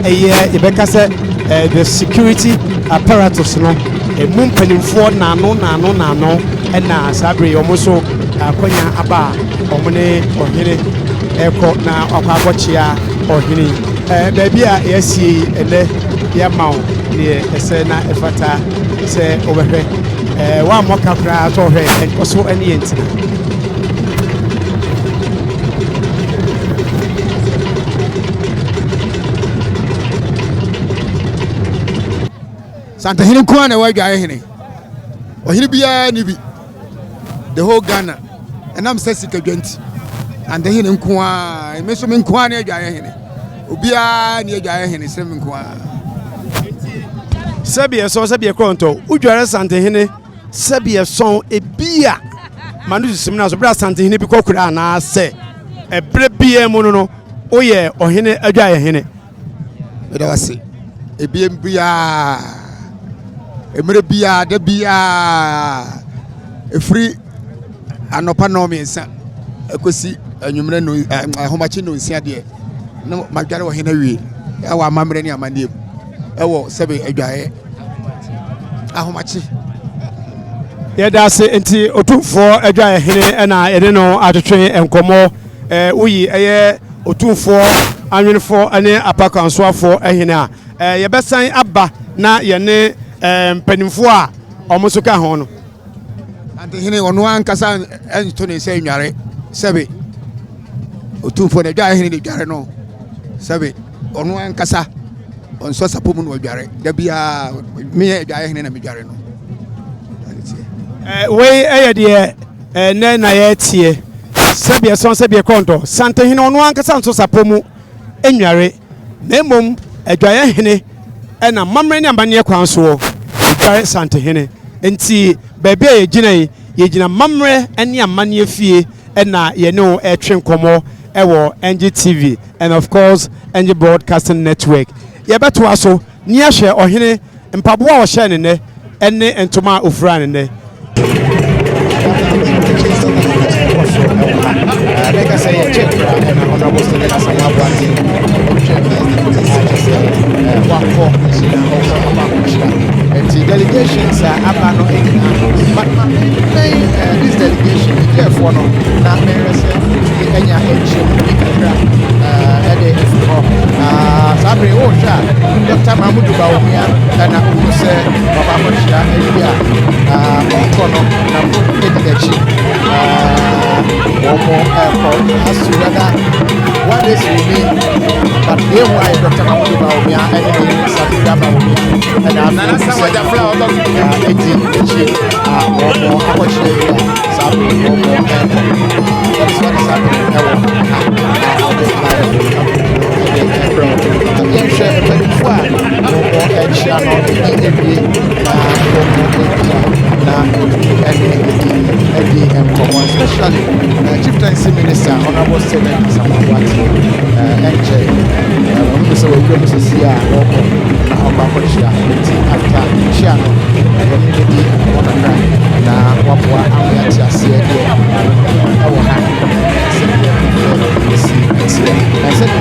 Ibeka the security apparatus no mum penimfo nano and na sabre omoso akonya aba omune ohene eko na akwagochia ohene baby a yesi ele ya mawo ne ese na efata se obehwe wa moka kra so hwe enkoso ene yentina Santa hini kwa na wadwa hini ohini biya ni bi the whole Ghana and I'm saying sikadwanti and the hini kwa me so me kwa na wadwa hini obiya ni wadwa hini se me kwa sabia so sabia kronto udware Santa hini sabia son ebia manu simna so bra Santa hini bi kokura na se ebre biya mu no oye ohini wadwa hini me da wase ebia biya emre bia da bia efri anopa no me nsa ekosi anwumre no ahomachi no nsia de no madware wo hena wie awa amamre ni amane ewo sebe adwae ahomachi yeda se enti otumfo adwae hene na ene no atwetwe enkomo uyi eye otumfo anwenfo ane apakansoafo ehene a yebesan aba na yene penimfo a omuso ka ho no ante hene ono ankasa ento ne se nware sebe otumfo na dwa hene de dware no sebe ono ankasa onso sapom no dware da bia me dwa hene na me dware no we eyede ne na ye tie sebe son sebe konto Santa hene ono ankasa nso sapom enware na mom adwa hene ena mamre ni ambane kwanso dware Santa hene enti baby a yegina mamre ene amane fie ena ye no etwe nkomo ewo NGTV and of course NG Broadcasting Network ye beto aso ni ahye ohene mpabo a ohye ne ene entoma ofura ne like I say, check and honorable student as a and the delegations are up but this delegation is there for no now mayors Kenya Sabre Osha, Dr. Mahmoud Baumia, and I say Baba Moshia, Okono, Namu Edigachi, Airport, as to whether what is with but they were Dr. Mahmoud Baumia, and Sabida Baumia, and I'm saying the flower of Edigachi, Omo, Sabre, that is what is happening. Especially Chieftaincy Minister, Honorable Senator Samawati, NJ, so we're going to see our after Chiano, and community Monaka, Wapua, Amia, Sia, our hand. I said,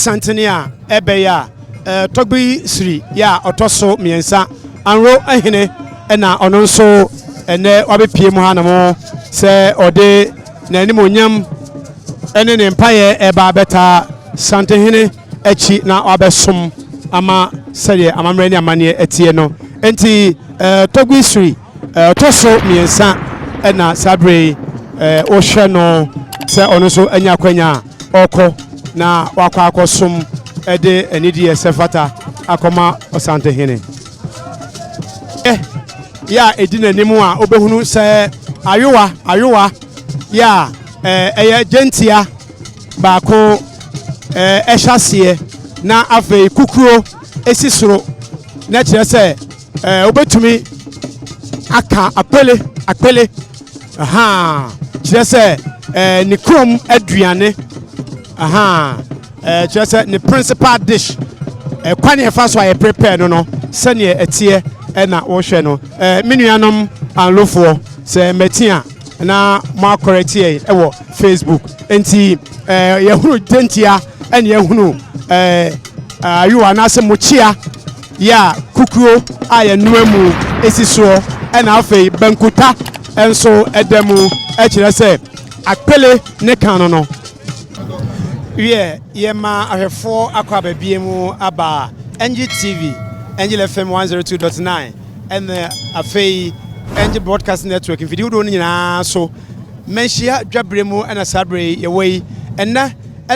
Santania Ebeya Togbi Sri ya Otoso Miensa Anro Ehene ena ononso ene wabepie mu hanamo se ode na animonyam ene ne mpaye eba beta Santehene echi na wabesom ama sede amamre ni amane etie no enti Togbi Sri Otoso Miensa ena sabre ohwe no se ononso anya kwanya oko na wakwa akosom ede enidi esefata akoma Asantehene ya edina nimu a obehunu se ayowa ya eye gentia baako ehyasie na afei kukuo esisoro na kire se obetumi aka akpele aha kire se ni krom aduane aha kire se ni principal dish kwane efa so aye prepare no sene etie na wo hwe no menuanom anlofo se metia na ma correct e wo Facebook enti yehunu dentia ene yehunu ayu anase mochia ya kukuo ayenuamu esiso na afei bankuta enso edemu ekire se akpele ne kan no ye ma ahwefo akwa babiemu aba NGTV Angel FM 102.9 and afei Angel Broadcast Network in video do nyina so Manhyia dwabremu ana sabre yewei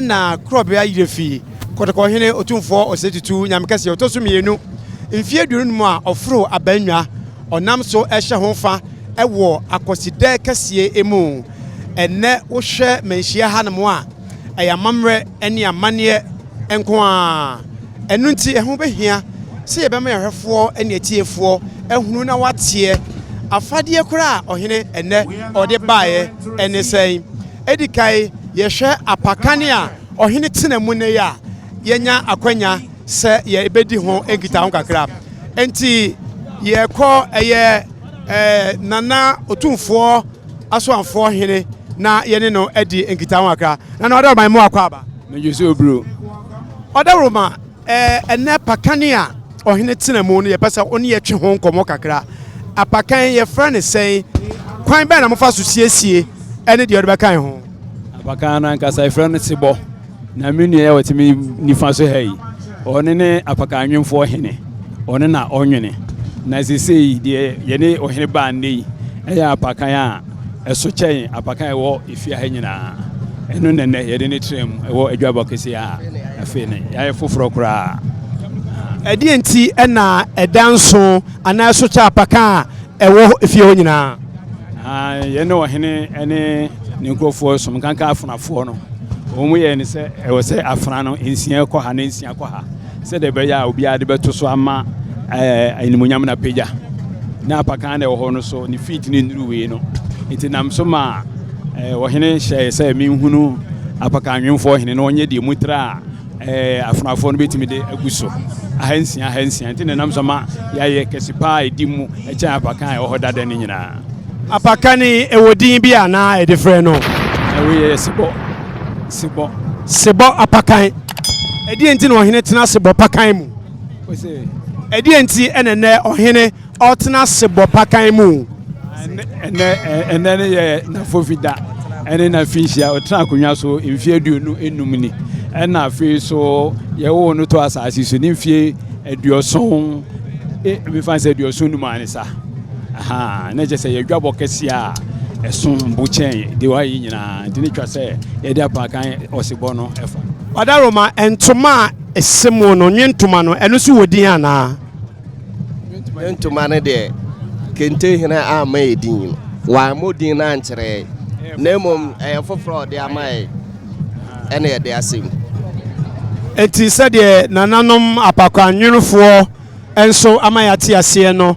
na crop ya yirefi kotoko hene otumfo Osei Tutu nyamkase otoso mienu mfie durunu mu a ofro abanwa onam so ehye hofa ewo akoside kase emu enne wo hwe Manhyia hanemo a ayamamre ene amane enko a enunti eho behia se yebema yahwefo ene atiefo ehunu na watie afade kura ohene enne ode baaye ene sei edikai yehwe apakane a ohene tenemu ne ya yenya akwanya se ye ebedi ho egita ho kakra enti ye ko eye nana otumfo asoanfo hene na yene no edi egita ho kakra na ode man mu akwaba na Jose obro ode roma enne pakane a ohene tenemu ne ye pesa oni ye twe ho nkomo kakra apakan ye friend say kwan ba na mofa so siesie ene de ode bakan ho apakan na nkasa friend sebo na menu ye watimi nifa so hai one ne apakan nwemfo hene one na onwene na sesei de ye ne ohene ba nei eya apakan a eso chen apakan wo ifia ha nyina eno nene ye de ne trem wo adwaba kesi a afi ne ya foforo kura enti ena edanso ana so cha apaka ewo efie ho nyina ye ne ohene ene ne nkofo som kanka afunafo no omu ye ne se ewo se afra no ensia kɔ ha na ensia kɔ ha se de be ya obi ade beto so ama animonyam na peja na apaka na ewo ho no so ne feet ne nduru we no enti nam so ma ohene hye se menhunu apaka nwemfo ohene no onye de mutra afunafo no betimi de aguso ahansia enti ne nam so ma ya ye kesipa edimu echa apaka ewo dada ne nyina apaka ni ewodin bi ana edefre no ewe sebo apakan edi enti no ohene tena sebo pakan mu edi enti enene ohene otena sebo pakan mu ene ye na fofida ene na finhia otena akonwa so mfie aduonu enum ni ena afi so ye wo no to asasi so ni mfie aduoson me fanse aduoson num anisa aha na je se ye dwabo kese a eson buchen de wa yi nyina de ne twa se ye de apakan osebo no efa odaroma entoma esemu no nwentoma no eno so wodin ana entoma ne de kente hina ama edin wa modin na nkyere nemom foforo de ama ene de asem enti se de nananom apakan nwunfo enso ama yate ase no